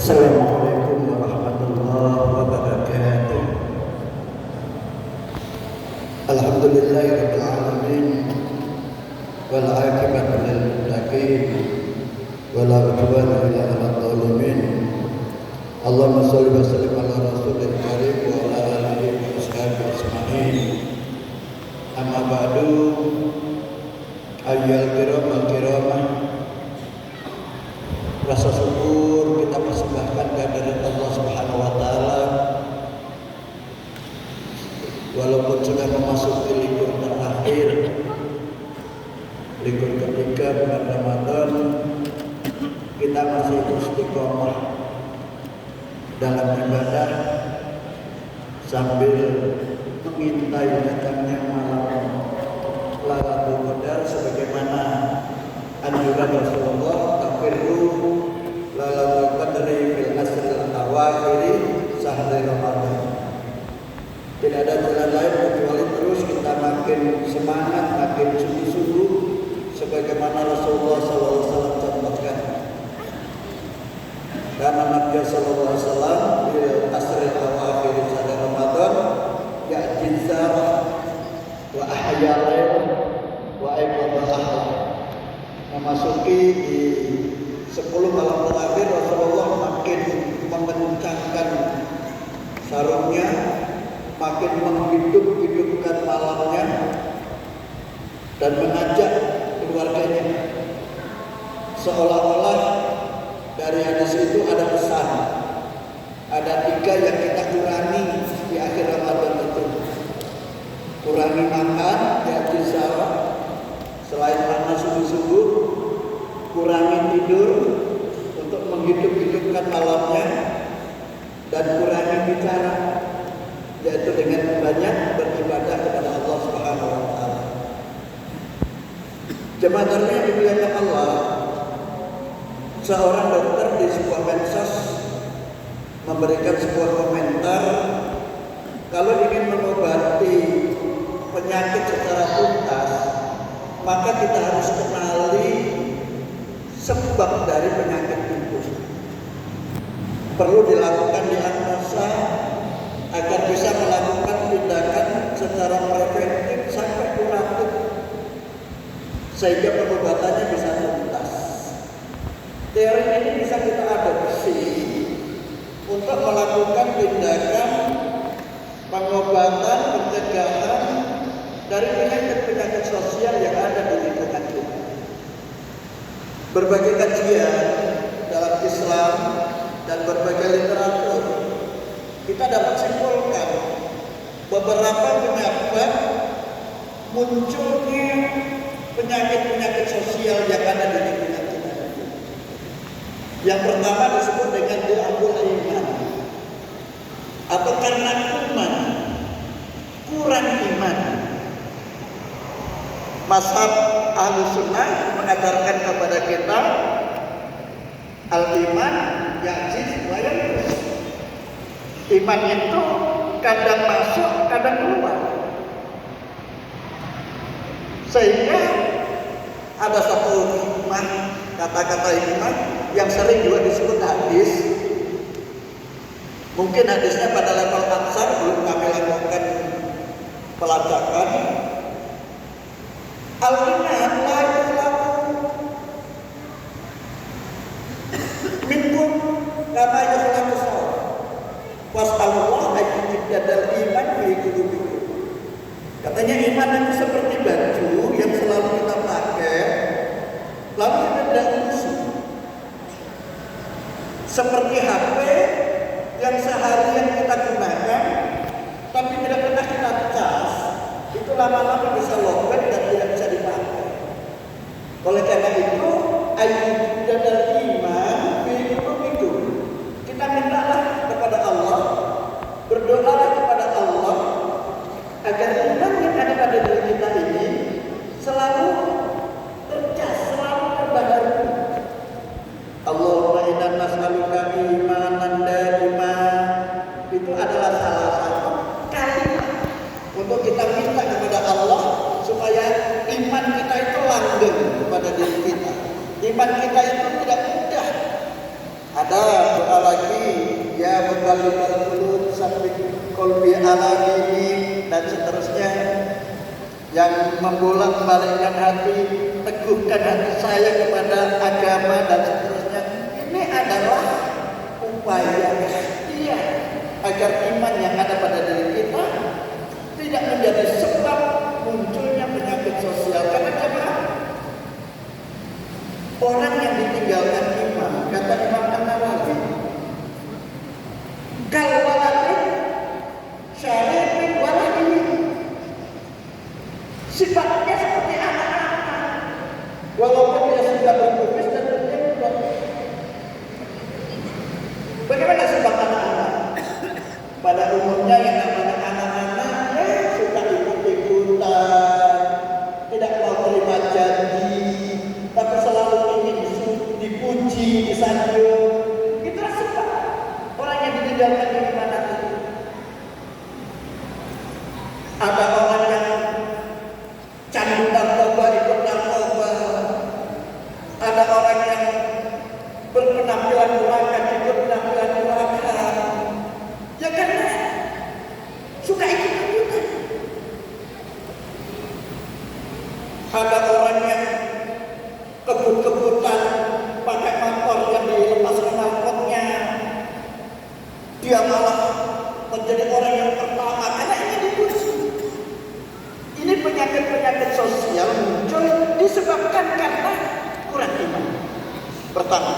Assalamualaikum warahmatullahi wabarakatuh. Alhamdulillahirabbil alamin wal 'aqibatu lil muttaqin wala udwana illa 'alal zalimin. Allahumma shalli wa sallim ala rasulil karim wa ala alihi wa ashabihi ajma'in. Amma ba'du, ayyuhal kiramah, rasa syukur kita persembahkan kehadirat Allah Subhanahu wa taala. Walaupun sudah memasuki libur terakhir, libur ketiga bulan Ramadan, kita masih istiqomah dalam ibadah sambil mengintai datangnya malam Lailatul Qadar, sebagaimana anjuran Rasulullah, taqirru Lailatul Qadri fil asril awakhir sahri Ramadan. Tidak ada jalan lain kecuali terus kita makin semangat, makin sungguh-sungguh sebagaimana Rasulullah SAW contohkan. Karena Nabi SAW fil asril awakhir sahri Ramadan ya'ti zarah wa ahya lail wa aiqadha ahla. Memasuki di 10 malam terakhir, Rasulullah makin mengencangkan sarungnya, makin menghidup-hidupkan malamnya, dan mengajak keluarganya. Seolah-olah dari hadis itu ada pesan, ada 3 yang kita kurangi di akhir Ramadan itu. Kurangi makan, yaitu sahur, selain makan sungguh-sungguh. Kurangi tidur untuk menghidup-hidupkan malamnya, dan kurangi bicara, yaitu dengan banyak beribadah kepada Allah Subhanahu wa taala. Jemaah yang dimuliakan Allah, seorang dokter di sebuah medsos memberikan sebuah komentar, kalau ingin mengobati penyakit secara tuntas, maka kita harus kenali sebab dari penyakit itu. Perlu dilakukan diagnosa agar bisa melakukan tindakan secara preventif sampai kuratif, sehingga pengobatannya bisa tuntas. Teori ini bisa kita adopsi untuk melakukan tindakan pengobatan, pencegahan dari penyakit-penyakit sosial yang ada di lingkungan kita. Berbagai kajian dalam Islam dan berbagai literatur, kita dapat simpulkan beberapa penyebab munculnya penyakit-penyakit sosial yang ada di lingkungan kita. Yang pertama disebut dengan du'aful iman, atau karena iman, kurang iman. Mazhab Ahlus Sunnah mengajarkan kepada kita al-iman yaziz wa yanqus. Iman itu kadang masuk, kadang keluar. Sehingga ada satu hikmah, kata-kata hikmah yang sering juga disebut hadis. Mungkin hadisnya pada level aksar belum kami lakukan pelacakan. Al-iman la yukhlaqu minkum kama yukhlaqu saw. Was'alullah ayyujiddadal iman fi qulubikum. Katanya iman itu seperti baju yang selalu kita pakai, lalu kita tidak musuh. Seperti HP yang seharian kita gunakan, tapi tidak pernah kita cas, itu lama-lama bisa lowbat dan tidak bisa dipakai. Oleh karena itu, ayyujiddadal iman fi qulubikum. Kita mintalah kepada Allah, berdoalah kepada Allah agar iman yang ada pada diri kita ini selalu tercas, selalu terbaharui. Allahumma inna nas'aluka imanan da'iman. Itu adalah salah satu kalimat untuk kita minta kepada Allah supaya iman kita itu langgeng kepada diri kita. ya muqallibal qulub sabbit qalbi ala dinik dan seterusnya, yang membolak-balikkan hati, teguhkan hati saya kepada agama dan seterusnya. Ini adalah upaya ikhtiar agar iman yang ada pada diri kita tidak menjadi sebab munculnya penyakit sosial. Karena jemaah, orang yang ditinggalkan iman, kata Imam An-Nawawi, kalau waladin syarifin waladin, sifatnya seperti anak-anak, walaupun dia sudah berkumis dan berjenggot. Bagaimana sifat anak-anak? Pada umumnya yang namanya anak-anak suka ikut-ikutan, tidak mau terima janji, tapi selalu ingin dipuji, disanjung. Itulah sifat orang yang ditinggalkan di mana itu. Ada orang yang candu narkoba, ikut narkoba. Ada orang yang berpenampilan murahan, ikut penampilan murahan. Ya karena suka ikut-ikutan. Ada orang yang kebut-kebutan pakai motor yang dilepas knalpotnya, dia malah menjadi orang yang pertama karena ingin dipuji. Ini penyakit-penyakit sosial muncul disebabkan karena kurang iman. Pertama.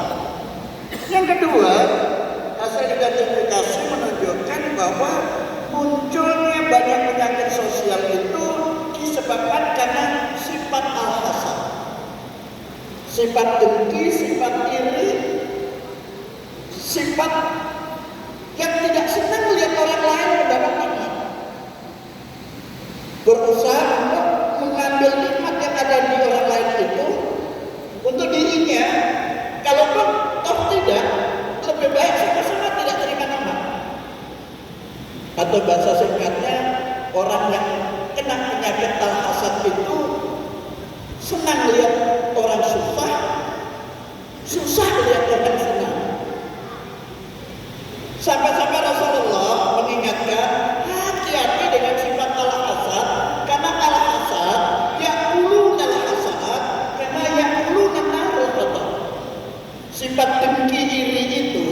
Yang kedua, hasil identifikasi menunjukkan bahwa munculnya banyak penyakit sosial itu disebabkan karena sifat al-hasad, sifat dengki, sifat iri, sifat yang tidak senang melihat orang lain mendapat nikmat, berusaha untuk mengambil nikmat yang ada di orang lain itu untuk dirinya. Kalaupun toh tidak, lebih baik sama-sama tidak terima nikmat. Atau bahasa singkatnya, orang yang kena penyakit al-hasad itu senang lihat orang susah, susah lihat orang senang. Sampai-sampai Rasulullah mengingatkan, hati-hati dengan sifat al-hasad, karena al-hasad ya'kuluna al-hasad kama ya'kuluna narul hatab. Sifat dengki iri itu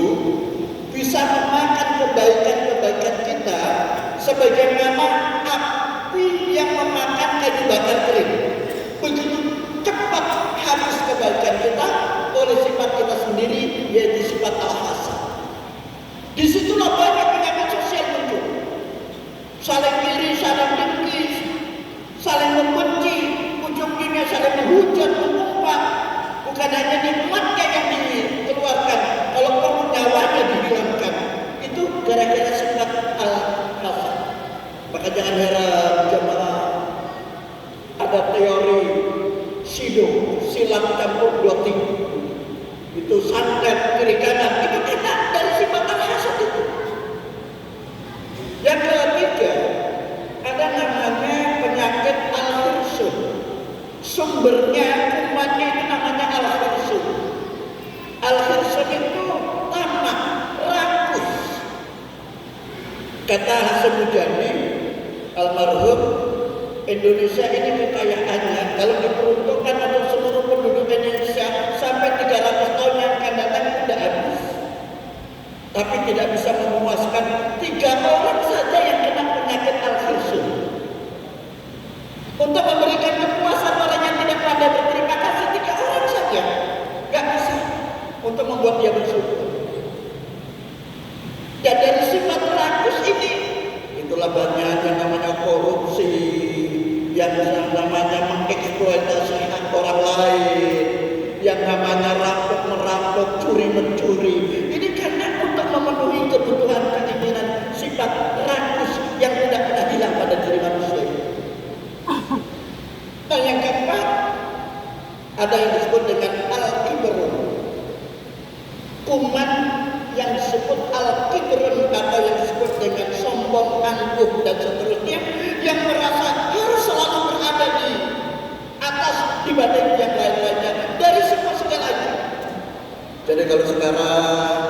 bisa memakan kebaikan-kebaikan kita sebagaimana api yang memakan kayu bakar kering. Begitu cepat habis kebaikan kita oleh sifat kita sendiri, yaitu sifat al-hasad. Disitulah banyak penyakit sosial muncul. Saling iri, saling dengki, saling membenci, ujung-ujungnya saling menghujat, mengumpat. Bukan hanya nikmatnya yang dikeluarkan, kalau perlu nyawanya dihilangkan. Itu gara-gara sifat al-hasad. Maka jangan heran jemaah, ada teori silang campur doting. Itu santet kiri kanan, itu karena dari sifat al-hasad itu. Yang ketiga, ada namanya penyakit al-hirsun. Sumbernya kumannya itu namanya al-hirsun. Al-hirsun itu tamak, rakus. Kata Hasan Mujani almarhum, Indonesia ini kekayaannya kalau diperuntukkan untuk seluruh penduduk Indonesia sampai 300 tahun yang akan datang tidak habis. Tapi tidak bisa memuaskan 3 orang saja yang kena penyakit al-hirsun. Untuk memberikan kepuasan orang yang tidak pandai berterima kasih 3 orang saja, nggak bisa untuk membuat dia bersyukur. Dan dari sifat rakus ini, itulah banyak yang namanya korupsi, yang namanya mengeksploitasi hak orang lain, yang namanya rampok-merampok, curi-mencuri. Ini karena untuk memenuhi kebutuhan keinginan sifat rakus yang tidak pernah hilang pada diri manusia. Dan yang keempat, ada yang disebut dengan al-kibrun. Kuman yang disebut al-kibrun atau yang disebut dengan sombong, angkuh dan seterusnya, yang merasa harus selalu berada di atas dibanding yang lain-lainnya dari semua segalanya. Jadi kalau sekarang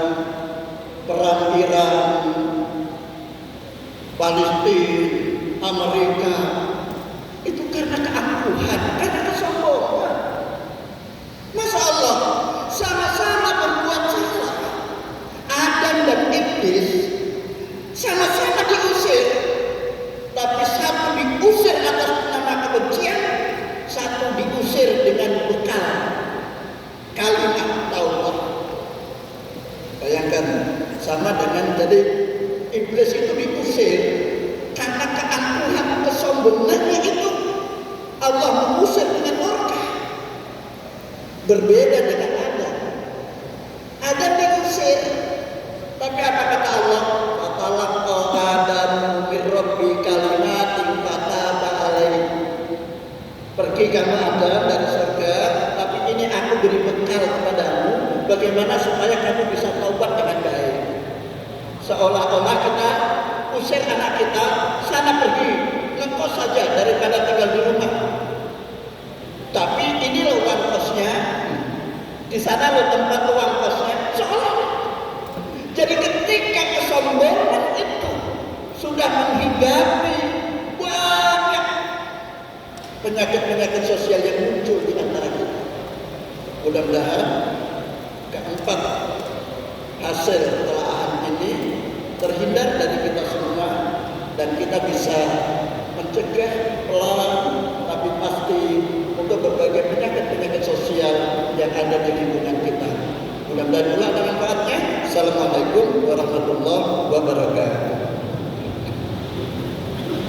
perang Iran, Palestina, Amerika, itu karena keangkuhan, karena kesombongan. Masa Allah sama-sama berbuat salah. Adam dan Iblis sama-sama diusir, tapi satu diusir atas nama kebencian, satu diusir dengan bekal kalimat taubat. Bayangkan, sama dengan jadi iblis itu diusir karena keangkuhan, kesombongannya itu. Allah mengusir dengan murka. Berbeda dengan Adam. Adam diusir, tapi apa kata Allah? Fatalaqa Adamu min Rabbi kalimatin fataba alaihi. Pergi kamu Adam dari surga, tapi ini aku beri bekal kepadamu bagaimana supaya kamu bisa taubat dengan baik. Seolah-olah kita usir anak kita, sana pergi, ngekos saja daripada tinggal di rumah. Tapi ini loh uang kosnya, di sana loh tempat uang kosnya, seolah-olah. Jadi ketika kesombongan itu sudah menghinggapi banyak penyakit-penyakit sosial yang muncul di antara kita. Mudah-mudahan keempat hasil telaah ini terhindar dari kita semua dan kita bisa mencegah pelan tapi pasti untuk berbagai penyakit-penyakit sosial yang ada di lingkungan kita. Mudah-mudahan pula ada manfaatnya. Assalamualaikum warahmatullahi wabarakatuh.